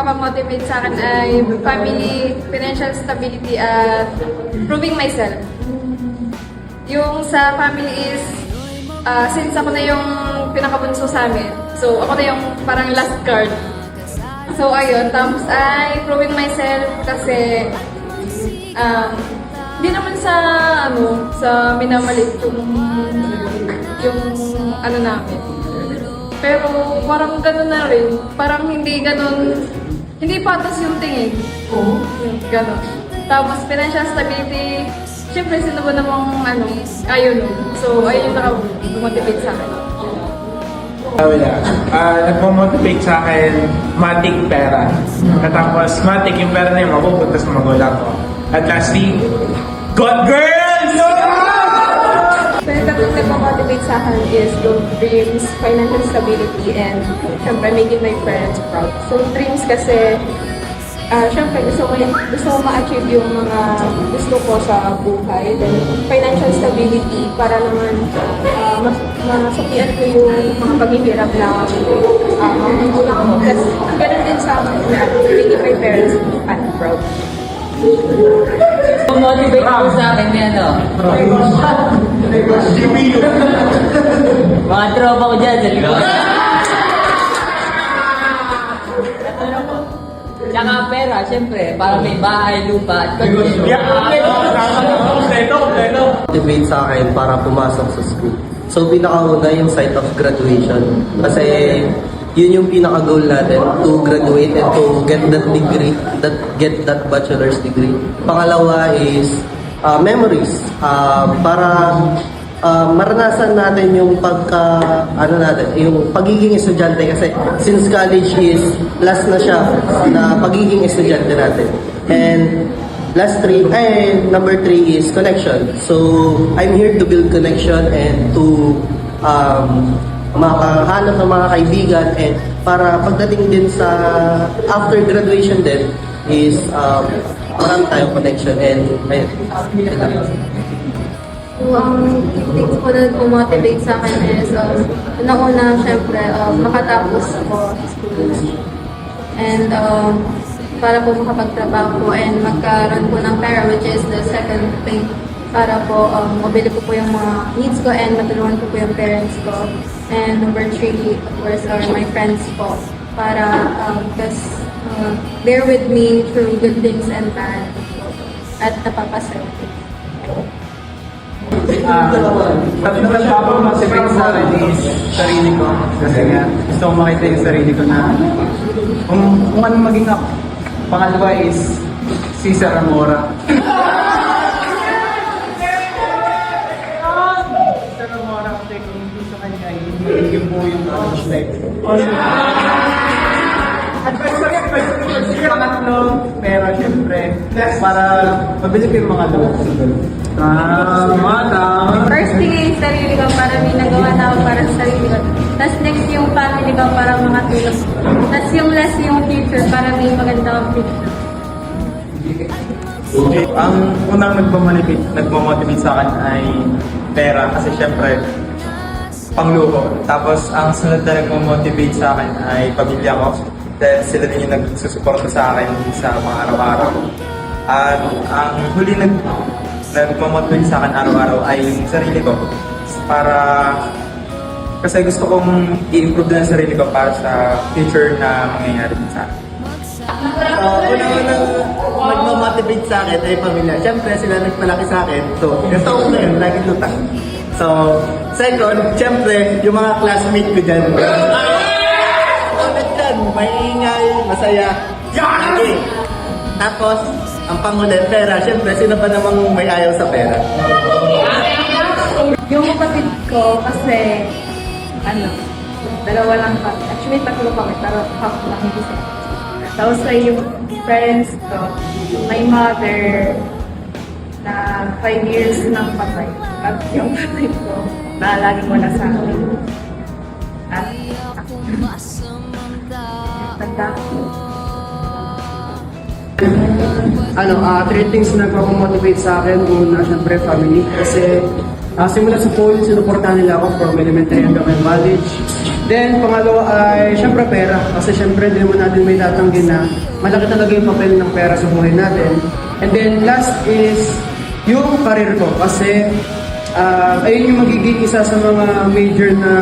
nagpapamotivate sa akin ay family, financial stability, at proving myself. Yung sa family is, since ako na yung pinakabunso sa amin, so ako na yung parang last card. So ayun, tapos ay proving myself kasi hindi naman sa minamalit yung ano namin. Pero parang gano'n na rin. Parang hindi patas yung tingin. Gano'n. Tapos financial stability, syempre sino ba namang ayaw nun. So ayun yung naka-motivate sa akin. Nagpo-motivate sa akin, matik pera. Katapos, matik yung pera na yung mapupunta sa magulang ko. At lastly, God girls! Pero tatlong nagpo-motivate sa akin is those dreams, financial stability, and syempre making my parents proud. So dreams kasi, syempre gusto ko ma-achieve yung mga gusto ko sa buhay. Then financial stability para naman masukian ko yung mga paghihirap na magulang ko. Kasi ganun din sa akin na making my parents proud. Motivate ko sa akin yan, mga tropa ko dyan, sa likod. Tsaka pera, syempre, para may bahay, lupa, at Motivate sa akin para pumasok sa school. So pinakauna yung site of graduation. Kasi yun yung pinaka-goal natin, to graduate and to get that degree, get that bachelor's degree. Pangalawa is memories. Para maranasan natin yung yung pagiging estudyante kasi since college is last na siya na pagiging estudyante natin. And number three is connection. So I'm here to build connection and to makahanap ng mga kaibigan and para pagdating din sa after graduation din is marami tayong connection and ayun. So, things ko na pumotivate sa akin is, una syempre, makatapos ako sa school. And, para po makapagtrabaho po and magkaroon po ng pera, which is the second thing. Para po, mabili ko po yung mga needs ko and matulungan ko po yung parents ko. And number three, of course, are my friends po. Para, because they're with me through good things and bad. At napapasaya. Nagpapamotivate sa akin is sarili ko. Kasi nga, gusto ko makita yung sarili ko na kung ano maging ako. Pangalawa is Cesar Amora. Cesar Amora kasi kung hindi sa kanya, hindi yung buo yung life. At pangatlo, pero syempre, para mabili ko yung mga loob. First thing is sarili ko para may nagawa na ako para sa sarili ko. Tapos next yung family ko para mga tulong. Tapos yung last yung future para may magandang future. Ang unang nagmamotivate sa akin ay pera kasi syempre pangluho. Tapos ang sunod na nagmamotivate sa akin ay pamilya ko dahil sila din yung nagsusuporta sa akin sa mga araw-araw. At ang huli nagmamotivate sa akin araw-araw ay yung sarili ko para kasi gusto kong i-improve na yung sarili ko para sa future na mangyayari din sa akin. Unang nagmamotivate sa akin ay pamilya. Siyempre, sila nagpalaki sa akin. So, gusto ko na yun, lagi lutang. So, second, siyempre, yung mga classmate ko dyan. Bakit dyan? Maingay, masaya. Okay. Tapos, ang panghuli, pera. Siyempre, sino ba namang may ayaw sa pera? Yung kapatid ko kasi dalawa lang kami. Actually, tatlo kami, pero half lang hindi sila. Tapos yung parents ko, my mother na 5 years nang patay. At yung patay ko, na laging wala sa akin. At ako. Tanda ko. Three things na nagpapamotivate sa akin. Una, syempre, family. Kasi simula sa phone, sinuportahan nila ako from elementary hanggang college. Then, pangalawa ay syempre pera. Kasi syempre, hindi naman natin may tatanggi na malaki talaga yung papel ng pera sa buhay natin. And then, last is yung career ko. Kasi, ayun yung magiging isa sa mga major na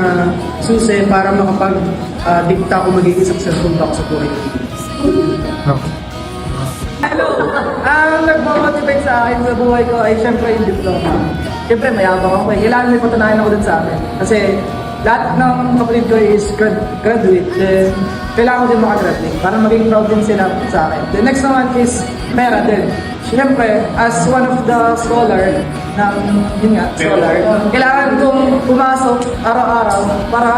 susi para makapag-dikta kung magiging successful ba ako sa buhay. Ang nagmo-motivate sa akin sa buhay ko ay syempre yung diploma. Syempre mayabang ako eh. Kailangan may patunayan ako dun sa akin. Kasi lahat ng kapatid ko is graduate. Then kailangan ko din makagraduate para maging proud din sila sa akin. The next naman is pera din. Syempre, as one of the scholar ng, yun nga, scholar, kailangan kong pumasok araw-araw para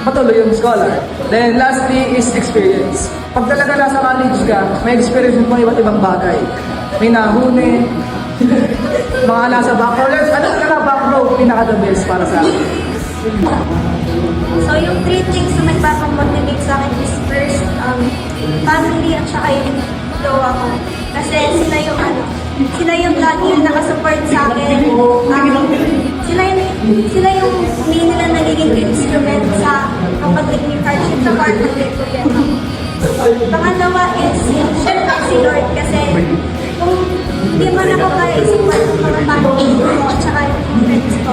patuloy yung scholar. Then lastly is experience. Pag talaga nasa college ka, may experience mo iba't ibang bagay. May nahuni, mga nasa back row. Ano ka back row, pinaka-the best para sa akin. So yung three things na nagpapamotivate sa akin is first, family at saka yung jowa ko. Kasi sila yung lagi yung nakasupport sa akin. Sila yung main nila nagiging instrument sa kapag naging hardship sa part ng kuya. Pangalawa is, syempre si Lord kasi kung hindi mo nakakaisipan ng mga family ko at saka yung friends ko,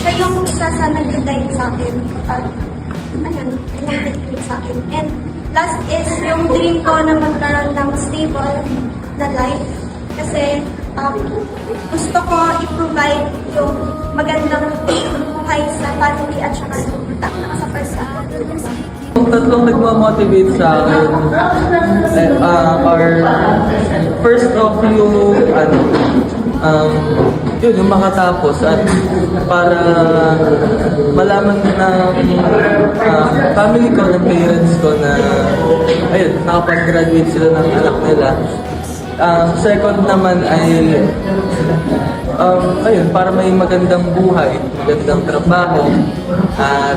siya yung isa sa nag-guide sa akin. Nag-guide sa akin. And last is yung dream ko na magkaroon ng stable na life. Kasi gusto ko i-provide yung magandang buhay sa family at saka sa person. Yung tatlong nagmamotivate sa akin are first off yung makatapos at para malaman ng family ko, ng parents ko na ayun, nakapag-graduate sila ng anak nila. Second naman ay ayun, para may magandang buhay, magandang trabaho at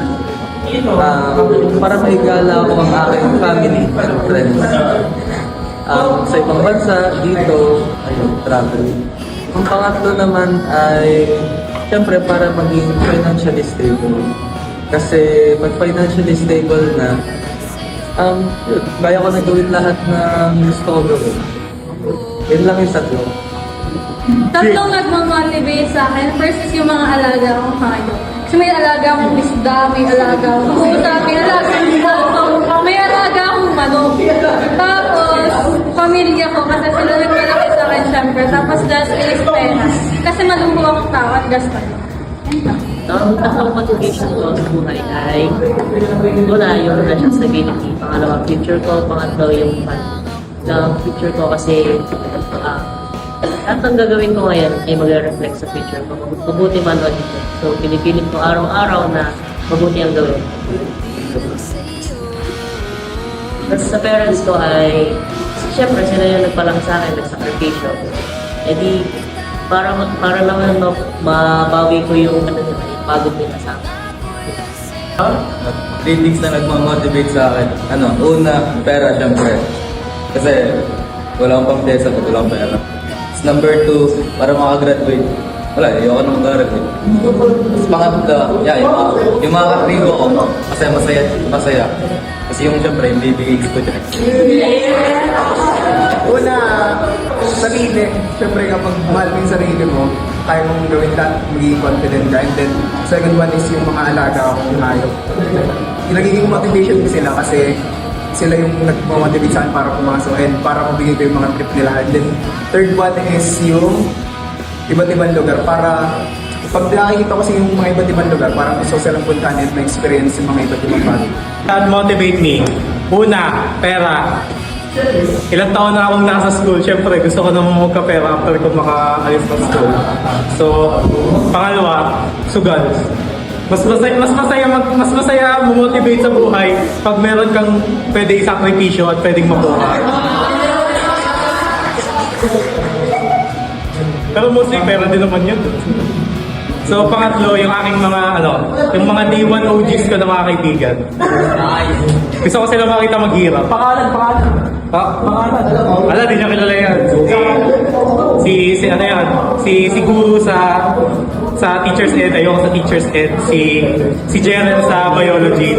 para maigala ko ang aking family and friends. Sa ibang bansa, dito, ayun, travel. Ang pangatlo naman ay siyempre para maging financially stable. Kasi pag financially stable na, yun, kaya ko na gawin lahat ng gusto ko gawin. Yun lang yung tatlo. Tatlong nagmamotivate sa akin. First is yung mga alaga kong hayop. Kasi may alaga akong isda, may alaga akong pusa, may alaga akong bato, may alaga akong manok. Tapos, pamilya ko kasi sila nagmalaki sa akin syempre. Tapos last is pera. Kasi malungkot akong tao at gaspan. Ang tatlong motivation ko sa buhay ay una, yung financial stability. Pangalawa, future ko. Pangatlo, yung fun. Ang future ko kasi lahat ng gagawin ko ngayon ay mag-reflect sa future ko. Mabuti man o dito. So, pinipilit ko araw-araw na mabuti ang gawin. Tapos sa parents ko ay, syempre sila yung nagpalaki sa akin, nagsakripisyo. E di, para naman mabawi ko yung pagod nila sa akin. Three things na nagmamotivate sa akin. Una, pera syempre. Kasi wala akong pang-tesa pag wala akong pera. Number 2, para makagraduate. Wala, ayoko na mag-graduate. Tapos pangatlo, yung mga katrigo ko, masaya. Kasi yung syempre, yung bibigay ko dyan. Una, sarili. Siyempre kapag mahal mo yung sarili mo, kaya mong gawin lahat, magiging confident ka. And then, second one is yung mga alaga akong hayop. Yung nagiging motivation ko sila kasi sila yung nag-motivate sa akin para pumasok and para mabigay ko yung mga trip nila. And then, third one is yung iba't ibang lugar para pag nakikita ko sa yung mga iba't ibang lugar, parang gusto ko silang puntahan at ma-experience yung mga iba't ibang bagay. Motivate me. Una, pera. Ilang taon na akong nasa school, syempre gusto ko naman magka-pera after ko makaalis ng school. So, pangalawa, sugal. Mas masaya motivate sa buhay pag meron kang pwede isakripisyo at pwedeng mabuhay. Pero mostly pera din naman yun. So pangatlo, yung aking yung mga D1 OGs ko na mga kaibigan. Gusto ko sila makita maghirap. Pangalan. Ala, di niya kilala yan. Si Guru sa sa teacher's ed, ayoko sa teacher's ed, si Jeren sa biology.